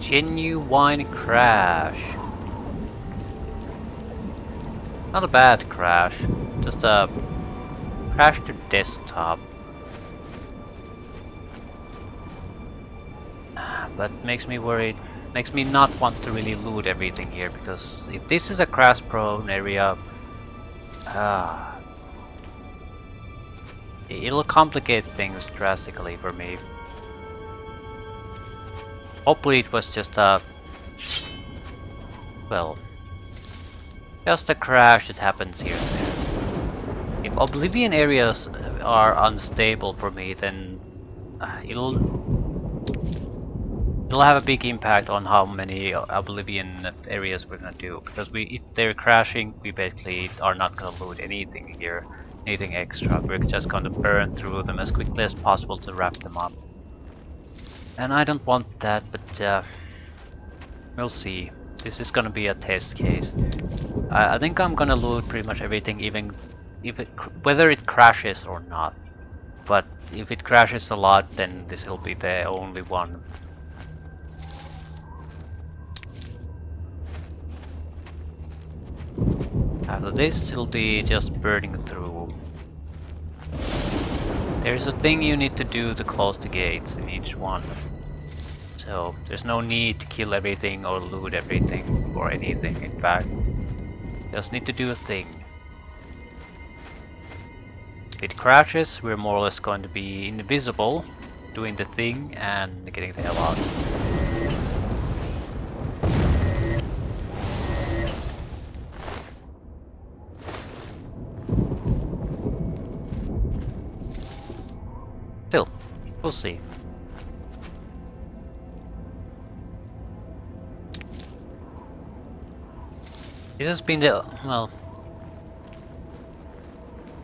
Genuine crash. Not a bad crash, just a crash to desktop. But makes me worried, makes me not want to really loot everything here, because if this is a crash prone area, it'll complicate things drastically for me. Hopefully it was just a, well, just a crash that happens here and there. If Oblivion areas are unstable for me, then it'll have a big impact on how many Oblivion areas we're gonna do. Because if they're crashing, we basically are not gonna loot anything here, anything extra. We're just gonna burn through them as quickly as possible to wrap them up. And I don't want that, but we'll see. This is gonna be a test case. I think I'm gonna loot pretty much everything, even if whether it crashes or not. But if it crashes a lot, then this will be the only one. After this, it'll be just burning through. There's a thing you need to do to close the gates in each one. So there's no need to kill everything or loot everything or anything, in fact. Just need to do a thing. If it crashes, we're more or less going to be invisible, doing the thing and getting the hell out. Still, we'll see. This has been the, well,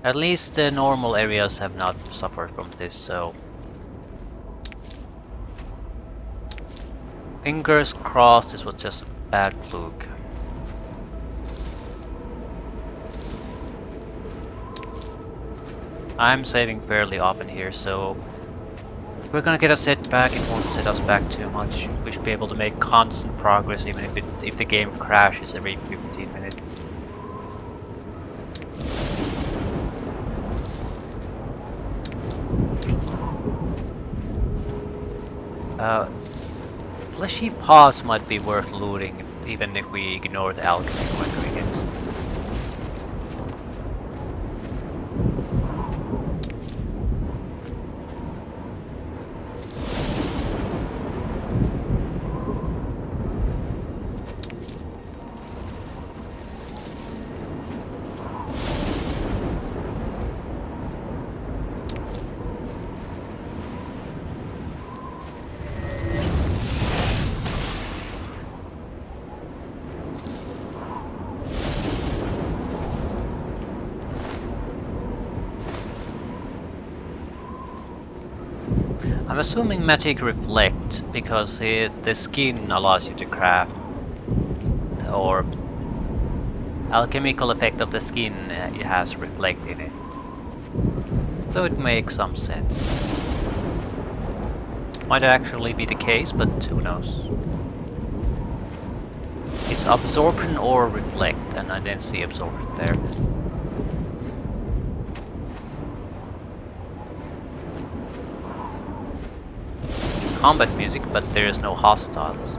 at least the normal areas have not suffered from this, so fingers crossed this was just a bad fluke. I'm saving fairly often here, so if we're gonna get a setback, it won't set us back too much. We should be able to make constant progress even if the game crashes every 15 minutes. Fleshy paws might be worth looting even if we ignore the alchemical ingredients. I'm assuming Magic Reflect because the skin allows you to craft, or alchemical effect of the skin it has Reflect in it. So it makes some sense. Might actually be the case, but who knows. It's Absorption or Reflect, and I didn't see Absorption there. Combat music, but there is no hostiles.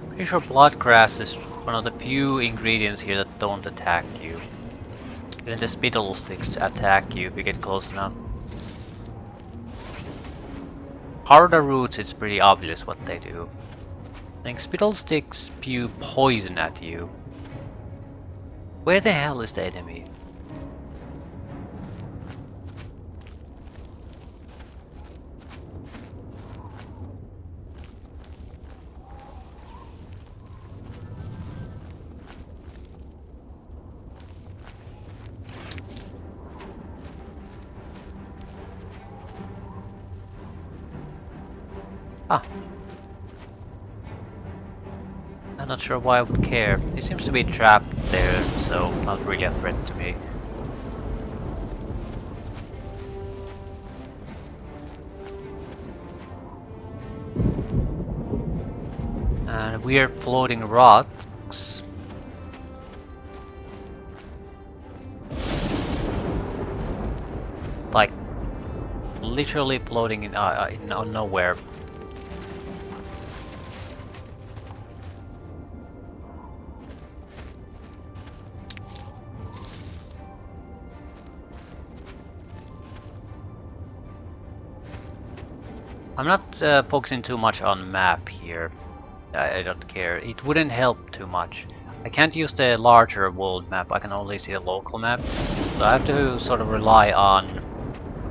Pretty sure bloodgrass is one of the few ingredients here that don't attack you. Even the spittle sticks attack you if you get close enough. Harder roots, it's pretty obvious what they do. I think spittle sticks spew poison at you. Where the hell is the enemy? Ah, I'm not sure why I would care. He seems to be trapped there, so not really a threat to me. And weird floating rocks. Like literally floating in nowhere. I'm not focusing too much on map here. I don't care. It wouldn't help too much. I can't use the larger world map. I can only see the local map. So I have to sort of rely on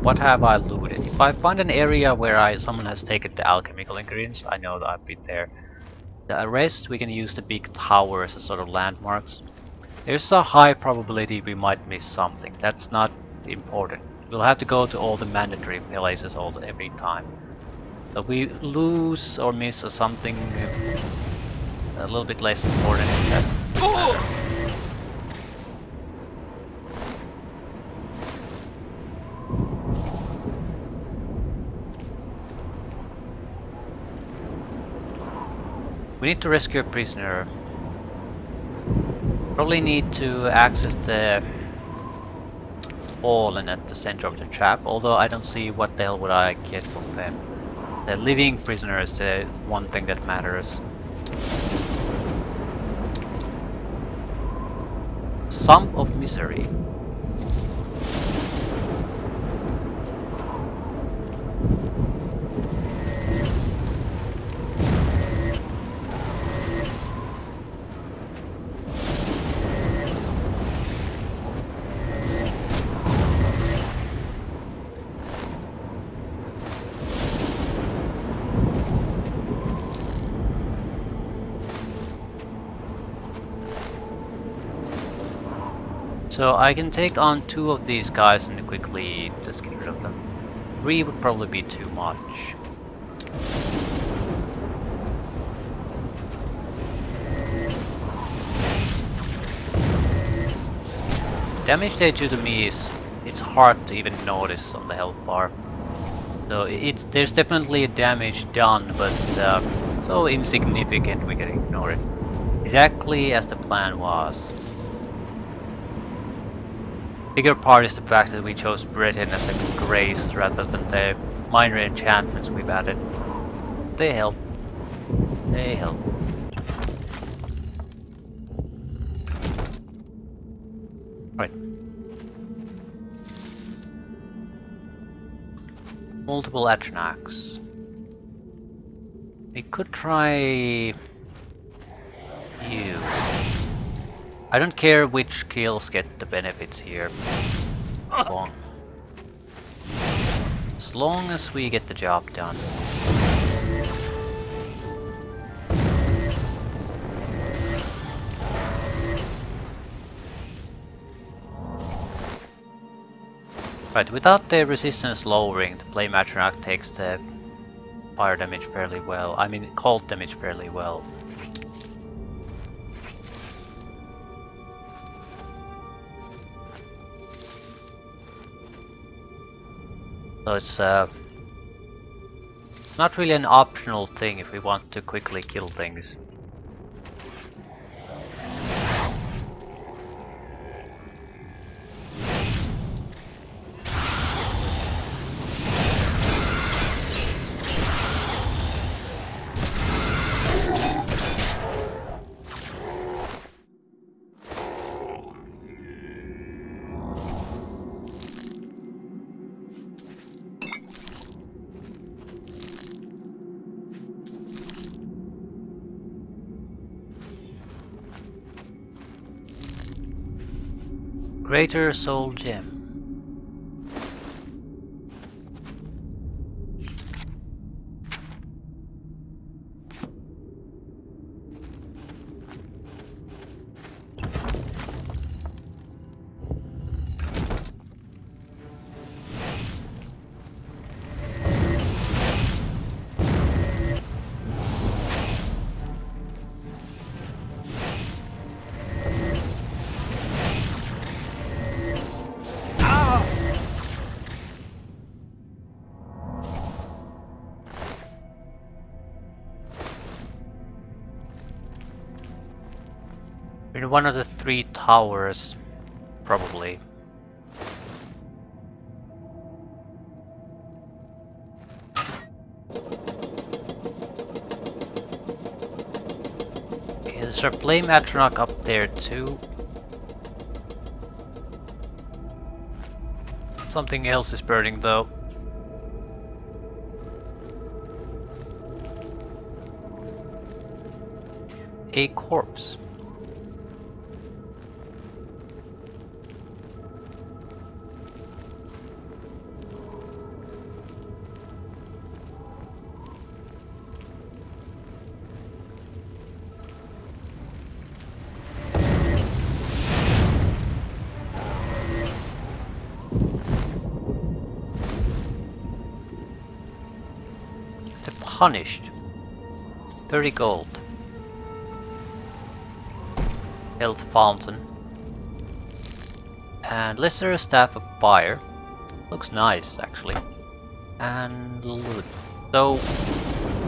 what have I looted. If I find an area where someone has taken the alchemical ingredients, I know that I've been there. The rest we can use the big towers as sort of landmarks. There's a high probability we might miss something. That's not important. We'll have to go to all the mandatory places every time. So we lose or miss or something a little bit less important. We need to rescue a prisoner. Probably need to access the fallen at the center of the trap, although I don't see what the hell would I get from them. The living prisoner is the one thing that matters. Sum of misery. So I can take on 2 of these guys and quickly just get rid of them. 3 would probably be too much. Damage they do to me it's hard to even notice on the health bar. So there's definitely a damage done, but so insignificant we can ignore it. Exactly as the plan was. Bigger part is the fact that we chose Britain as a grace rather than the minor enchantments we've added. They help. They help. Right. Multiple Atronachs. We could try you. I don't care which kills get the benefits here. As long as we get the job done. Right, without the resistance lowering, the Flame Atronach takes the fire damage fairly well. I mean cold damage fairly well. So it's not really an optional thing if we want to quickly kill things. Greater Soul Gem. In one of the 3 towers, probably. Okay, there's a flame atronach up there too. Something else is burning though. A corpse. The Punished. 30 gold. Health fountain. And Lesser Staff of Fire. Looks nice actually. And loot. So,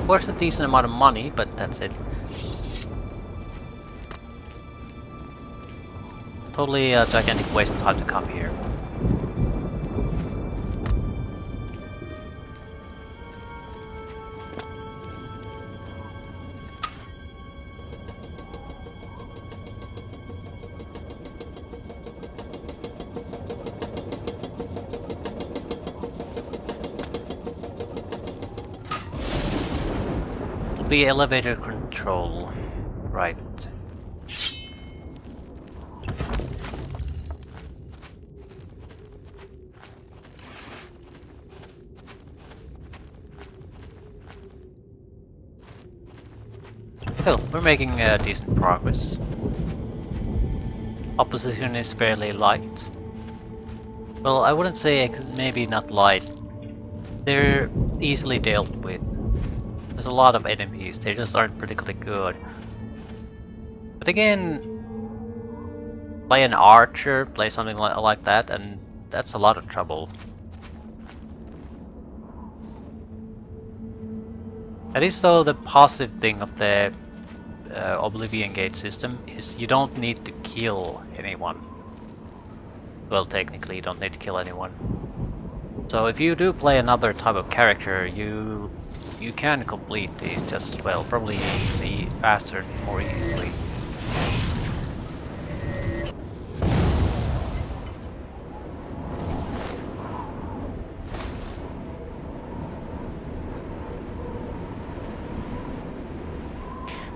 worth a decent amount of money, but that's it. Totally a gigantic waste of time to come here. Be elevator control, right? Still, we're making decent progress. Opposition is fairly light. Well, I wouldn't say maybe not light. They're easily dealt with. There's a lot of enemies, they just aren't particularly good. But again, play an archer, play something like that, and that's a lot of trouble. That is though the positive thing of the Oblivion Gate system, is you don't need to kill anyone. Well, technically you don't need to kill anyone. So if you do play another type of character, you can complete these just as well, probably faster and more easily.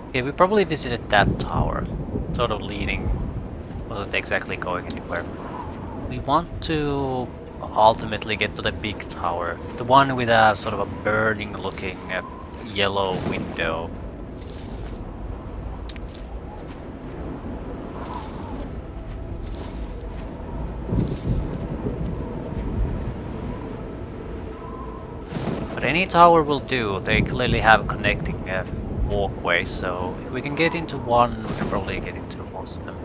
Okay, we probably visited that tower, sort of leading, wasn't exactly going anywhere. We want to ultimately get to the big tower, the one with a sort of a burning looking yellow window. But any tower will do, they clearly have a connecting walkway, so if we can get into one, we can probably get into most of them.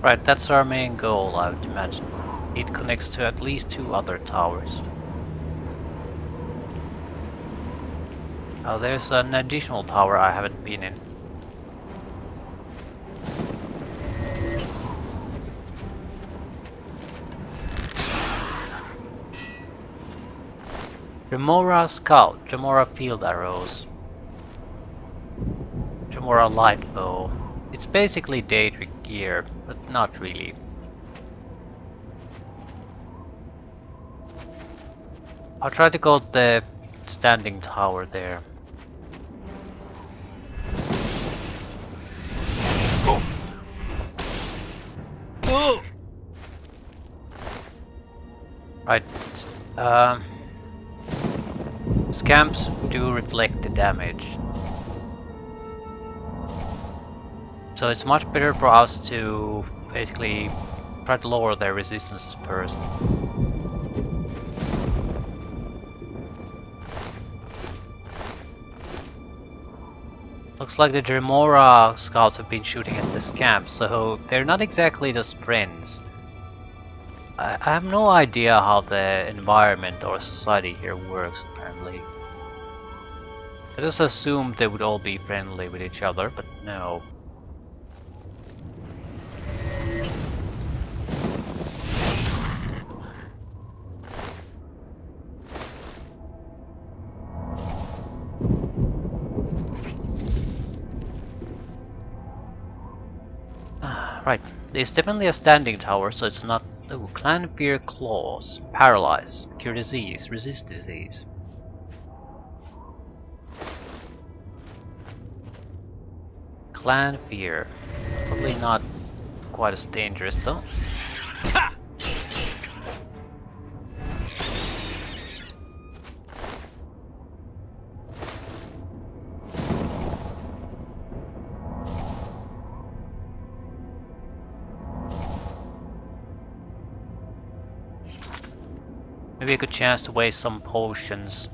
Right, that's our main goal, I would imagine. It connects to at least 2 other towers. Oh, there's an additional tower I haven't been in. Remora Scout, Remora Field Arrows, Remora Light Bow. It's basically Daedric gear, but not really. I'll try to go to the standing tower there. Right. Um, Scamps do reflect the damage. So it's much better for us to basically try to lower their resistances first. Looks like the Dremora scouts have been shooting at the scamps, so they're not exactly just friends. I have no idea how the environment or society here works, apparently. I just assumed they would all be friendly with each other, but no. Right, it's definitely a standing tower, so it's not... Ooh, Clan Fear Claws. Paralyze. Cure disease. Resist disease. Clan Fear. Probably not quite as dangerous though. Maybe a good chance to waste some potions.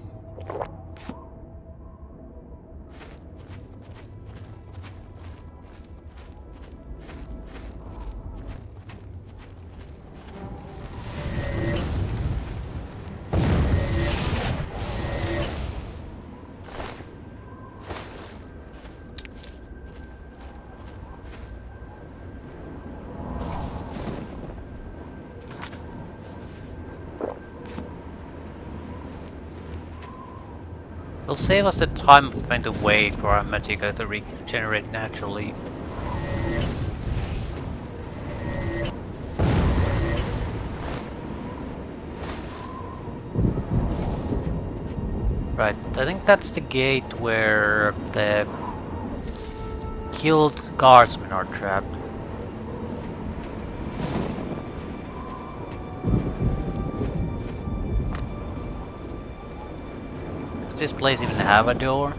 It'll save us the time of having to wait for our magicka to regenerate naturally. Right, I think that's the gate where the killed guardsmen are trapped. Does this place even have a door?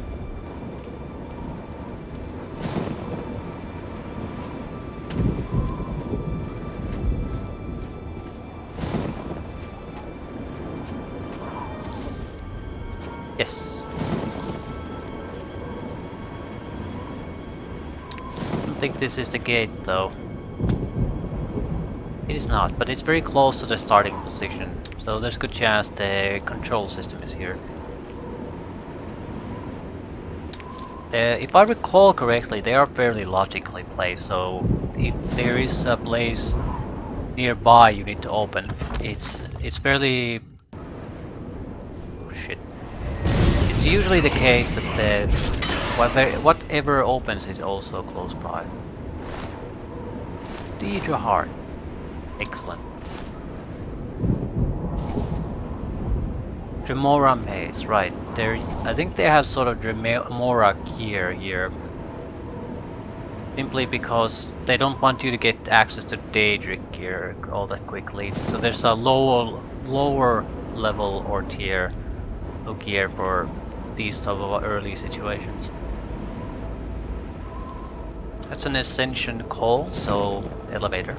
Yes. I don't think this is the gate though. It is not, but it's very close to the starting position, so there's a good chance the control system is here. If I recall correctly, they are fairly logically placed, so if there is a place nearby you need to open, it's fairly... oh, shit. It's usually the case that whatever opens is also close by. Deidre Heart. Excellent. Dremora Maze, right. I think they have sort of Dremora gear here. Simply because they don't want you to get access to Daedric gear all that quickly. So there's a lower level or tier of gear for these type of early situations. That's an Ascension call, so elevator.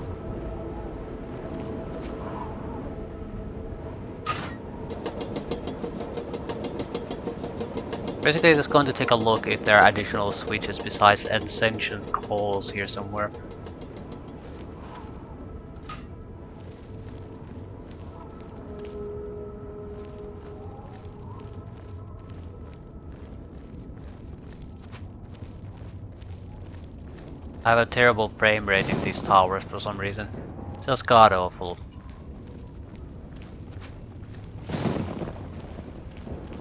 Basically just going to take a look if there are additional switches besides Ascension calls here somewhere. I have a terrible frame rate in these towers for some reason. Just god awful.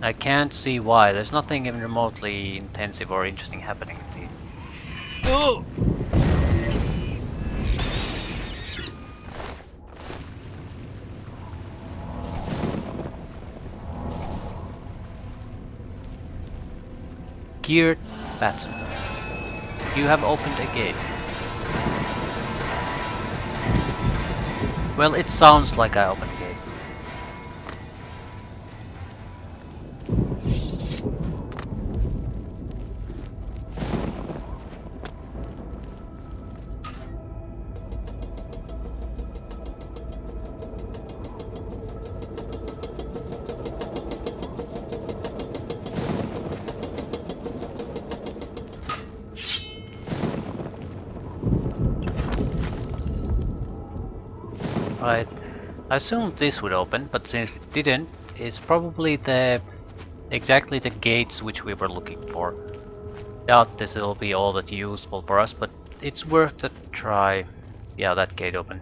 I can't see why. There's nothing even remotely intensive or interesting happening indeed. Oh! Geared Batson. You have opened a gate. Well, it sounds like I opened a gate. Right. I assumed this would open, but since it didn't, it's probably exactly the gates which we were looking for. Doubt this will be all that useful for us, but it's worth a try. Yeah, that gate opened.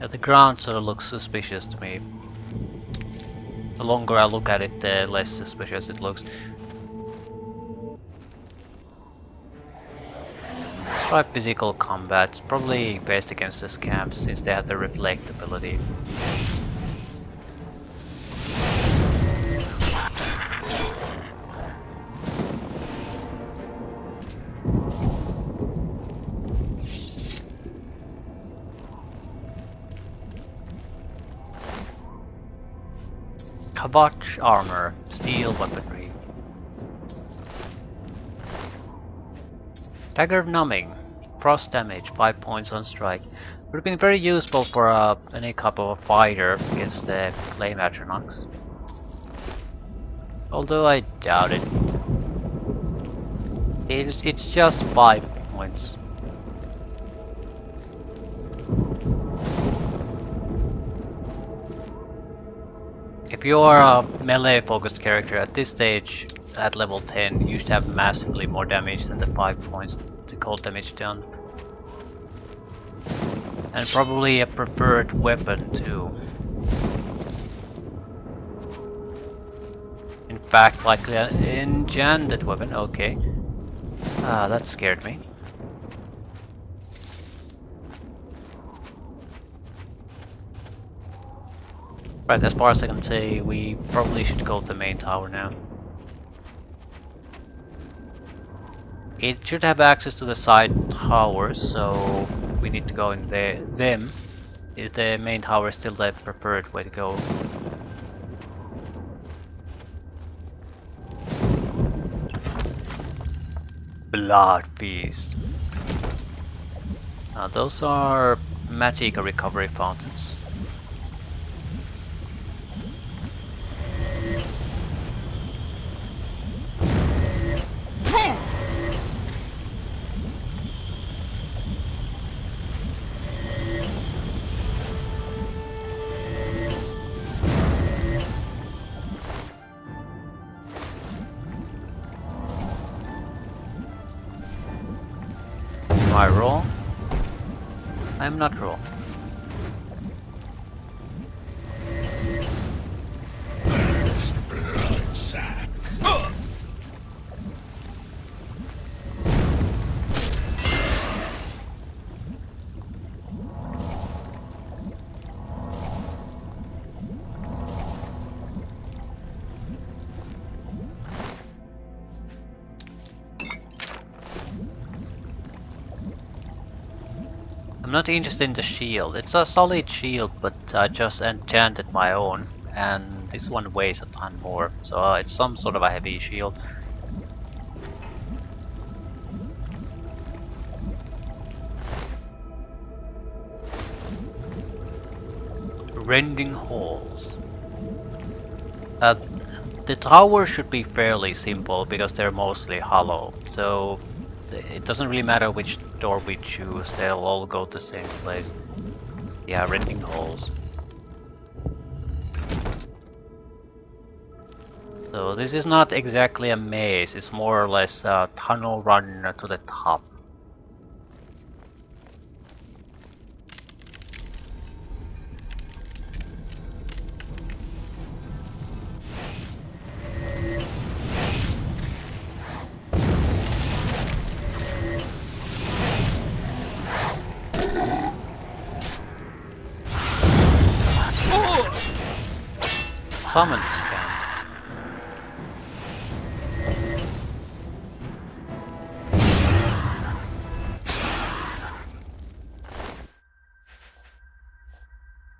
Yeah, the ground sort of looks suspicious to me. The longer I look at it, the less suspicious it looks. Let's try physical combat. It's probably best against the scamps since they have the reflect ability. Kavach armor, steel weaponry. Dagger numbing, frost damage, 5 points on strike. Would have been very useful for any type of a fighter against the flame atronachs. Although I doubt it. It's just 5 points. If you are a melee focused character at this stage, at level 10, you should have massively more damage than the 5 points to cold damage done. And probably a preferred weapon too. In fact, likely an enchanted weapon, okay. That scared me. Right, as far as I can say, we probably should go to the main tower now. It should have access to the side towers, so we need to go in them. The main tower is still the preferred way to go. Blood Feast. Now those are magic recovery fountains. Am I wrong? I'm not wrong. Sack. I'm not interested in the shield. It's a solid shield, but I just enchanted my own, and this one weighs a ton more, so it's some sort of a heavy shield. Rending halls. The tower should be fairly simple because they're mostly hollow, so it doesn't really matter which door we choose, they'll all go to the same place. Yeah, rending halls. So this is not exactly a maze, it's more or less a tunnel run to the top. Summon scan.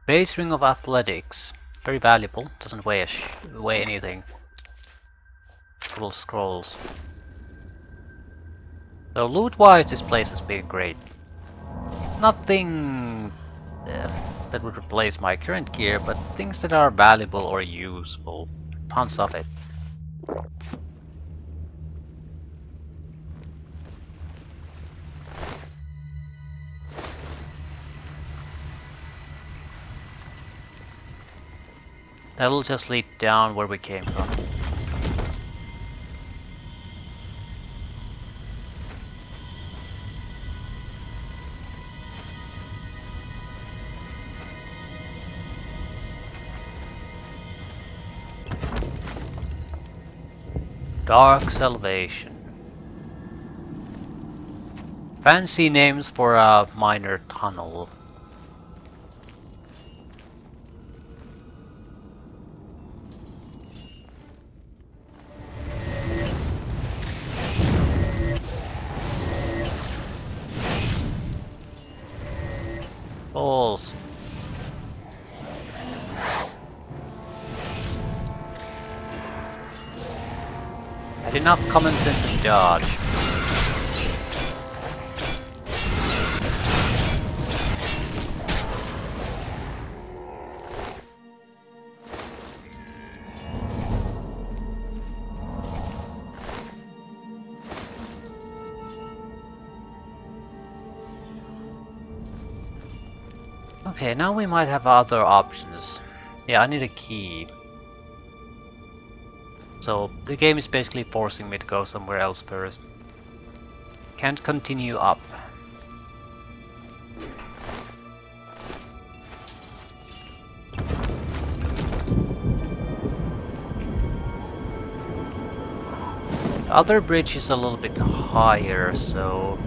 Base ring of athletics. Very valuable. Doesn't weigh anything. Little scrolls. So loot wise, this place has been great. Nothing that would replace my current gear, but things that are valuable or useful. Tons of it. That'll just lead down where we came from. Dark Salvation. Fancy names for a minor tunnel. Balls. Had enough common sense to dodge. Okay, now we might have other options. Yeah, I need a key. So the game is basically forcing me to go somewhere else first. Can't continue up. The other bridge is a little bit higher, so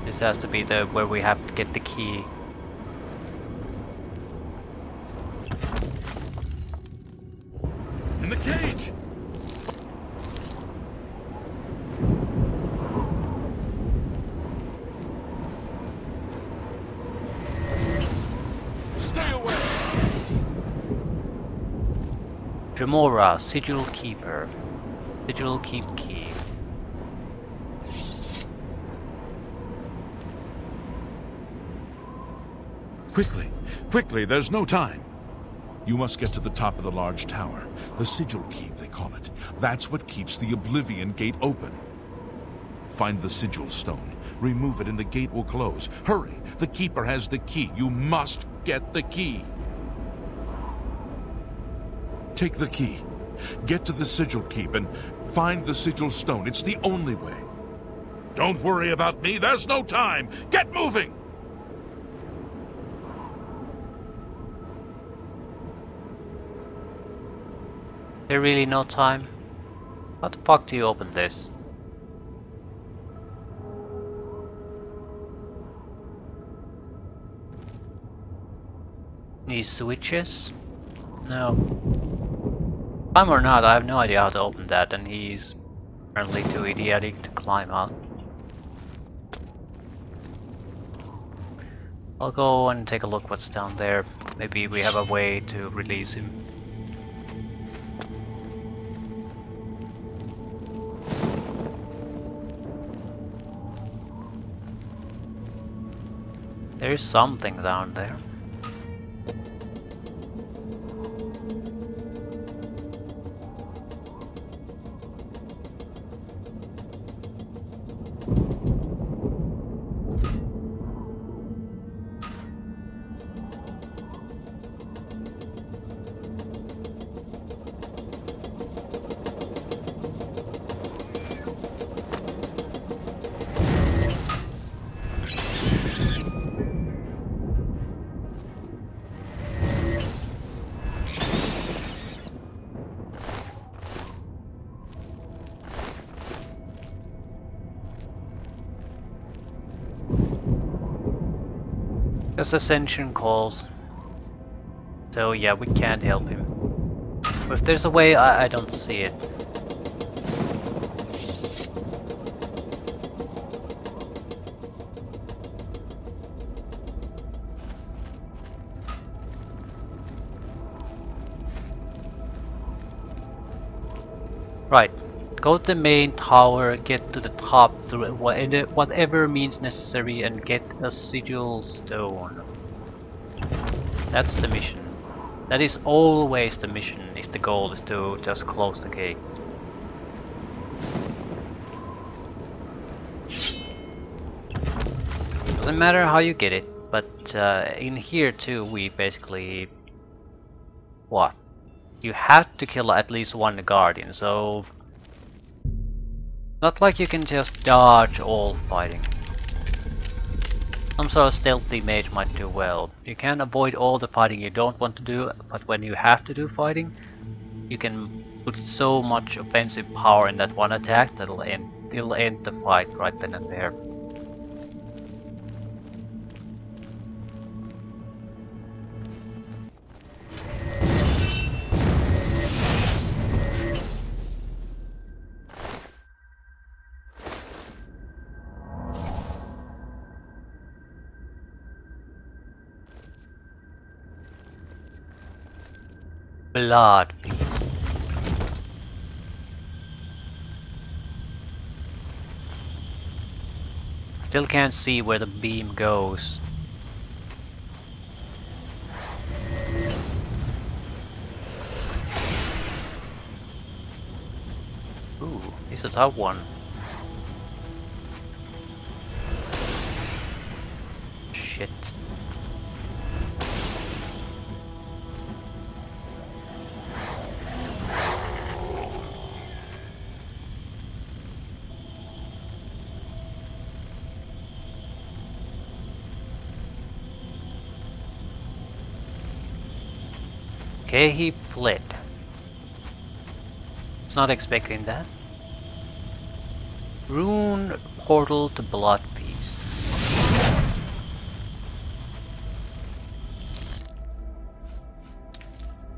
this has to be the where we have to get the key. In the cage! Stay away! Dremora, Sigil Keeper. Sigil Keep Key. Quickly! Quickly, there's no time! You must get to the top of the large tower. The Sigil Keep, they call it. That's what keeps the Oblivion gate open. Find the Sigil stone. Remove it and the gate will close. Hurry! The Keeper has the key. You must get the key. Take the key. Get to the Sigil Keep and find the Sigil stone. It's the only way. Don't worry about me. There's no time. Get moving! There really no time? How the fuck do you open this? These switches? No. Climb or not, I have no idea how to open that, and he's apparently too idiotic to climb out. I'll go and take a look what's down there. Maybe we have a way to release him. There is something down there. Just ascension calls. So yeah, we can't help him. But if there's a way, I don't see it. Right. Go to the main tower, get to the top through whatever means necessary, and get a sigil stone. That's the mission. That is always the mission if the goal is to just close the gate. Doesn't matter how you get it, but in here too we basically... What? You have to kill at least one guardian, so... Not like you can just dodge all fighting. Some sort of stealthy mage might do well. You can avoid all the fighting you don't want to do, but when you have to do fighting, you can put so much offensive power in that one attack that it'll end the fight right then and there. Blood piece. Still can't see where the beam goes. Ooh, he's a tough one. Shit. Okay, he fled. Was not expecting that. Rune portal to blood piece.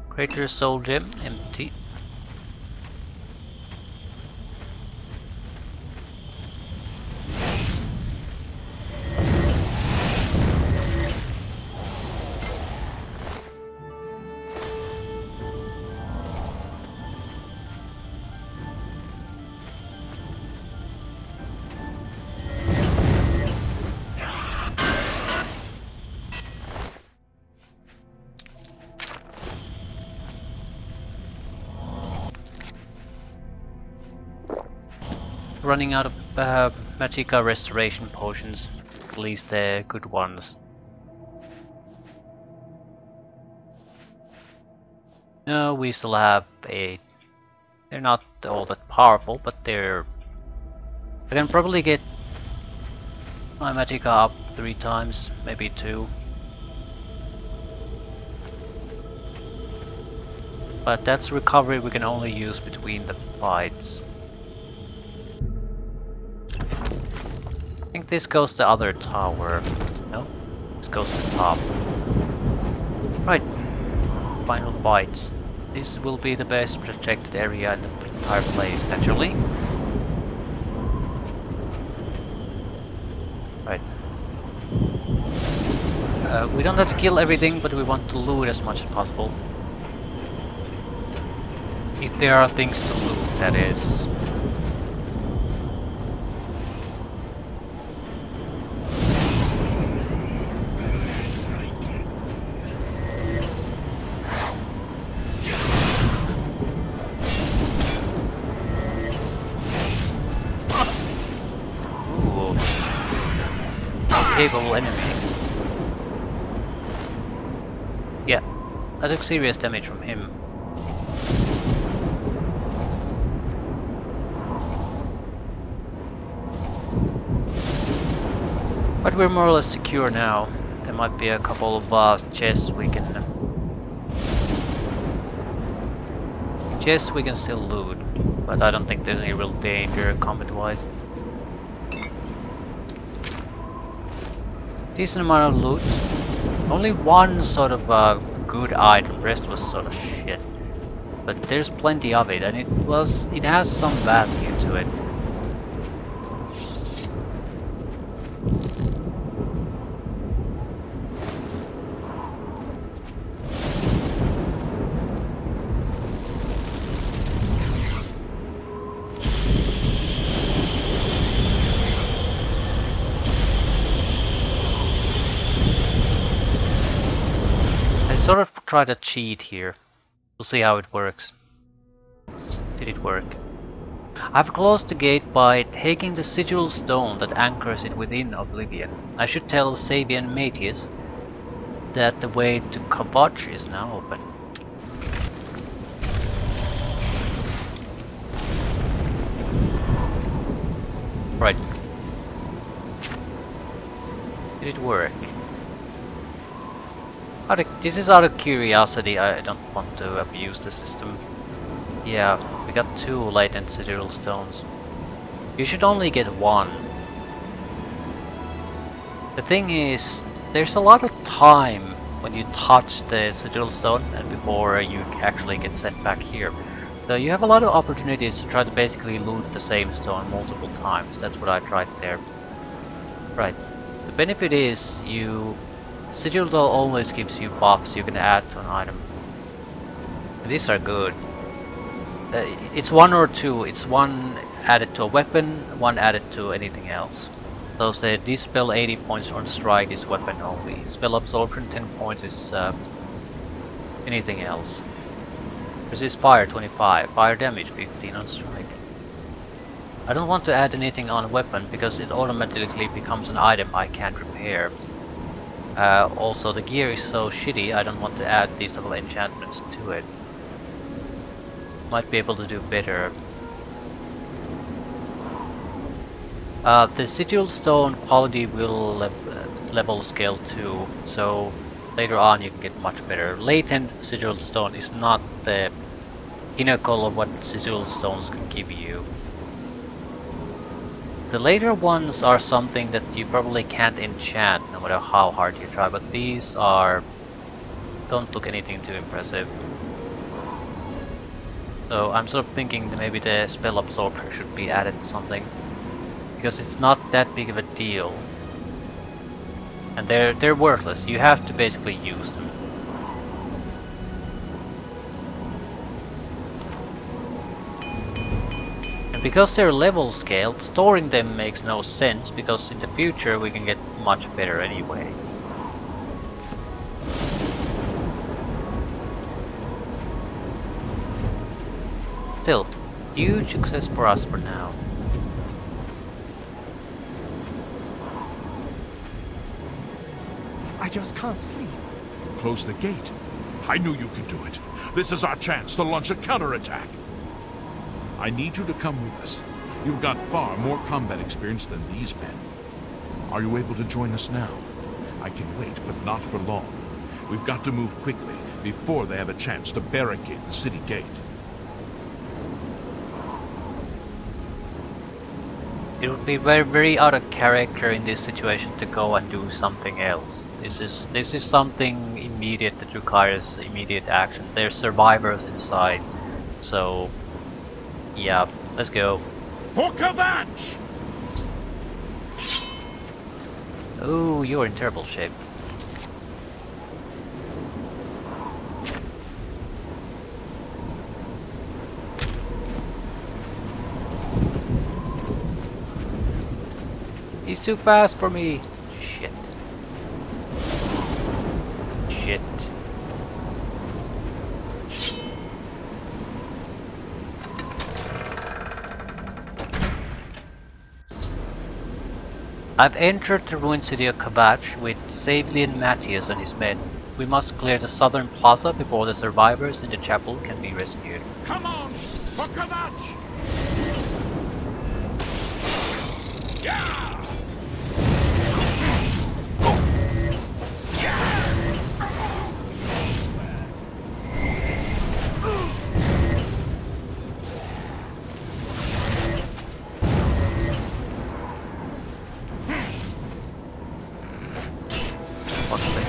Crater soul gem empty. Running out of Magicka restoration potions, at least the good ones. No, we still have a... They're not all that powerful, but they're... I can probably get my Magicka up 3 times, maybe 2. But that's recovery we can only use between the fights. I think this goes to the other tower. No? This goes to the top. Right. Final fights. This will be the best protected area in the entire place, naturally. Right. We don't have to kill everything, but we want to loot as much as possible. If there are things to loot, that is. Capable enemy. Yeah, I took serious damage from him. But we're more or less secure now. There might be a couple of chests we can... chests we can still loot, but I don't think there's any real danger combat-wise. Decent amount of loot. Only one sort of good item, the rest was sort of shit. But there's plenty of it, and it has some value to it. try to cheat here. We'll see how it works. Did it work? I've closed the gate by taking the sigil stone that anchors it within Oblivion. I should tell Sabian Matthias that the way to Kavach is now open. Right. Did it work? This is out of curiosity, I don't want to abuse the system. Yeah, we got 2 latent sigil stones. You should only get 1. The thing is, there's a lot of time when you touch the sigil stone and before you actually get sent back here. So you have a lot of opportunities to try to basically loot the same stone multiple times. That's what I tried there. Right. The benefit is sigil always gives you buffs you can add to an item. And these are good. It's 1 or 2. It's 1 added to a weapon, 1 added to anything else. So say dispel 80 points on strike is weapon only. Spell absorption 10 points is anything else. Resist fire 25, fire damage 15 on strike. I don't want to add anything on weapon because it automatically becomes an item I can't repair. Also the gear is so shitty I don't want to add these little enchantments to it. Might be able to do better. The sigil stone quality will level scale too, so later on you can get much better. Latent sigil stone is not the pinnacle of what sigil stones can give you. The later ones are something that you probably can't enchant no matter how hard you try, but these don't look anything too impressive. So I'm sort of thinking that maybe the spell absorption should be added to something, because it's not that big of a deal. And they're worthless. You have to basically use them. And because they're level scaled, storing them makes no sense, because in the future we can get much better anyway. Still, huge success for us for now. I just can't sleep. Close the gate. I knew you could do it. This is our chance to launch a counterattack. I need you to come with us. You've got far more combat experience than these men. Are you able to join us now? I can wait, but not for long. We've got to move quickly before they have a chance to barricade the city gate. It would be very, very out of character in this situation to go and do something else. This is something immediate that requires immediate action. There's survivors inside, so yeah, let's go. For Kavach! Oh, you're in terrible shape. He's too fast for me. Shit. Shit. I've entered the ruined city of Kavach with Sabian Matthias and his men. We must clear the southern plaza before the survivors in the chapel can be rescued. Come on! For Kavach! Yeah!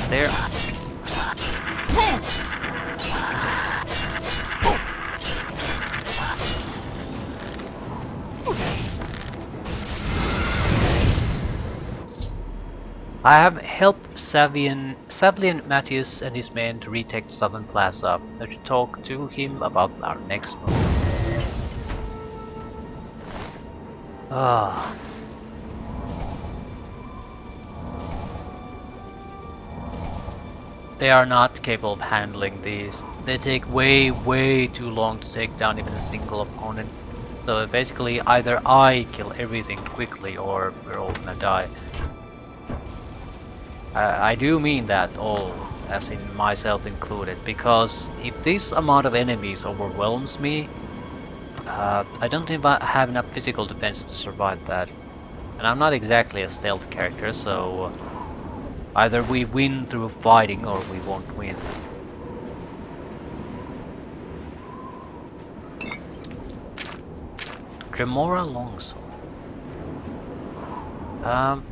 There. I have helped Sabian Matthias and his men to retake the southern plaza. I should talk to him about our next move. Ah. They are not capable of handling these. They take way too long to take down even a single opponent. So basically either I kill everything quickly or we're all gonna die. I do mean that all, as in myself included, because if this amount of enemies overwhelms me, I don't think I have enough physical defense to survive that. And I'm not exactly a stealth character, so either we win through fighting or we won't win. Tremora Longsword. How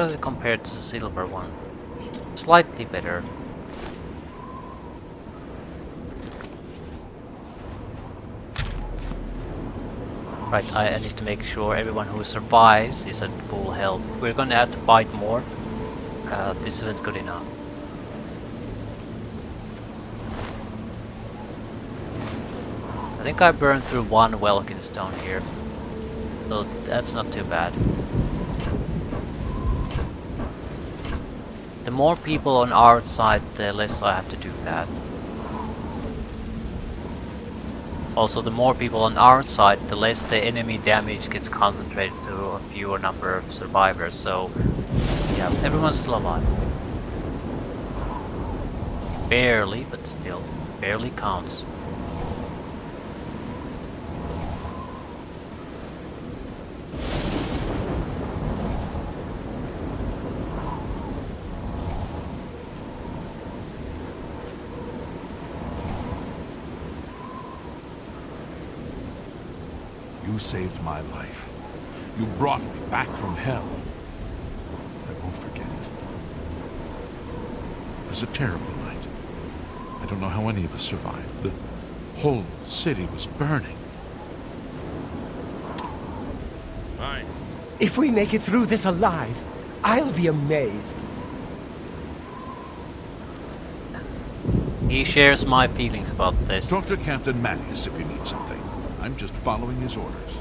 does it compare to the silver one? Slightly better. Right, I need to make sure everyone who survives is at full health. We're gonna have to fight more. This isn't good enough. I think I burned through one Welkin stone here, so that's not too bad. The more people on our side, the less I have to do that. Also, the more people on our side, the less the enemy damage gets concentrated to a fewer number of survivors, so yeah, everyone's still alive. Barely, but still, barely counts. You saved my life. You brought me back from hell. I won't forget it. It was a terrible night. I don't know how any of us survived. The whole city was burning. Fine. If we make it through this alive, I'll be amazed. He shares my feelings about this. Talk to Captain Manius if you need something. I'm just following his orders.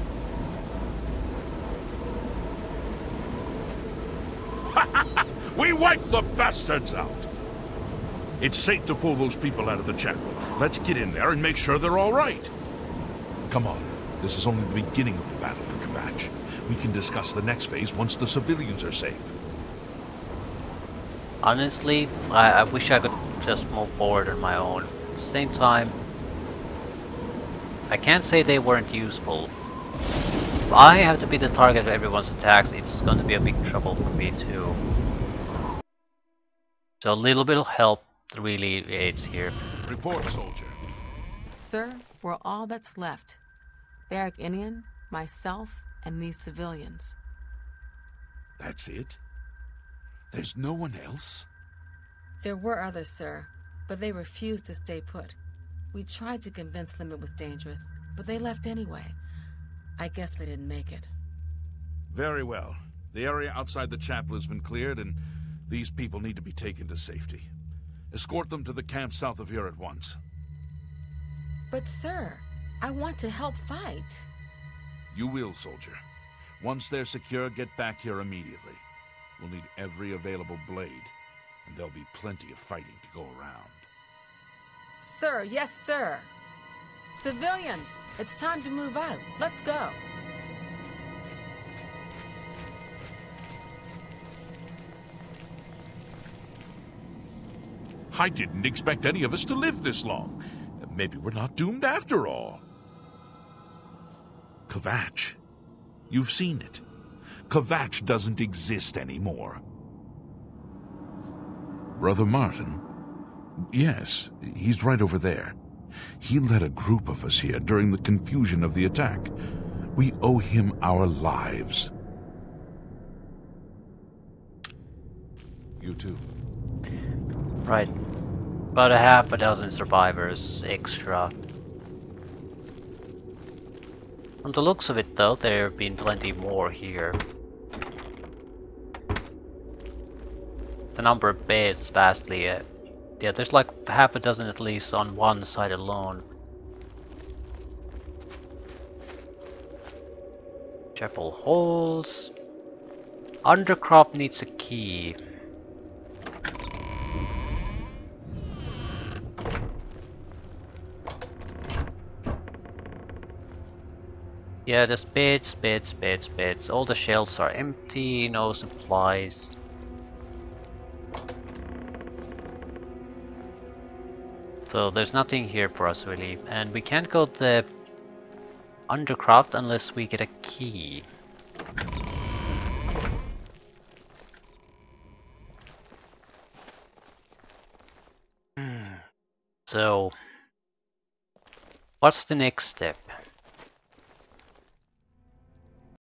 We wiped the bastards out! It's safe to pull those people out of the chapel. Let's get in there and make sure they're all right. Come on. This is only the beginning of the battle for Kvatch. We can discuss the next phase once the civilians are safe. Honestly, I wish I could just move forward on my own. At the same time, I can't say they weren't useful. If I have to be the target of everyone's attacks, it's going to be a big trouble for me too. So a little bit of help really aids here. Report, soldier. Sir, we're all that's left. Barrack Inian, myself, and these civilians. That's it? There's no one else? There were others, sir, but they refused to stay put. We tried to convince them it was dangerous, but they left anyway. I guess they didn't make it. Very well. The area outside the chapel has been cleared, and these people need to be taken to safety. Escort them to the camp south of here at once. But sir, I want to help fight. You will, soldier. Once they're secure, get back here immediately. We'll need every available blade, and there'll be plenty of fighting to go around. Sir, yes, sir. Civilians, it's time to move out. Let's go. I didn't expect any of us to live this long. Maybe we're not doomed after all. Kvatch. You've seen it. Kvatch doesn't exist anymore. Brother Martin? Yes, he's right over there. He led a group of us here during the confusion of the attack. We owe him our lives. You too. Right. About a half a dozen survivors extra. From the looks of it though, there have been plenty more here. The number of beds vastly yeah, there's like half a dozen at least on one side alone. Chapel halls. Undercrop needs a key. Yeah, just bits. All the shelves are empty, no supplies. So there's nothing here for us really, and we can't go to the undercraft unless we get a key. So, what's the next step?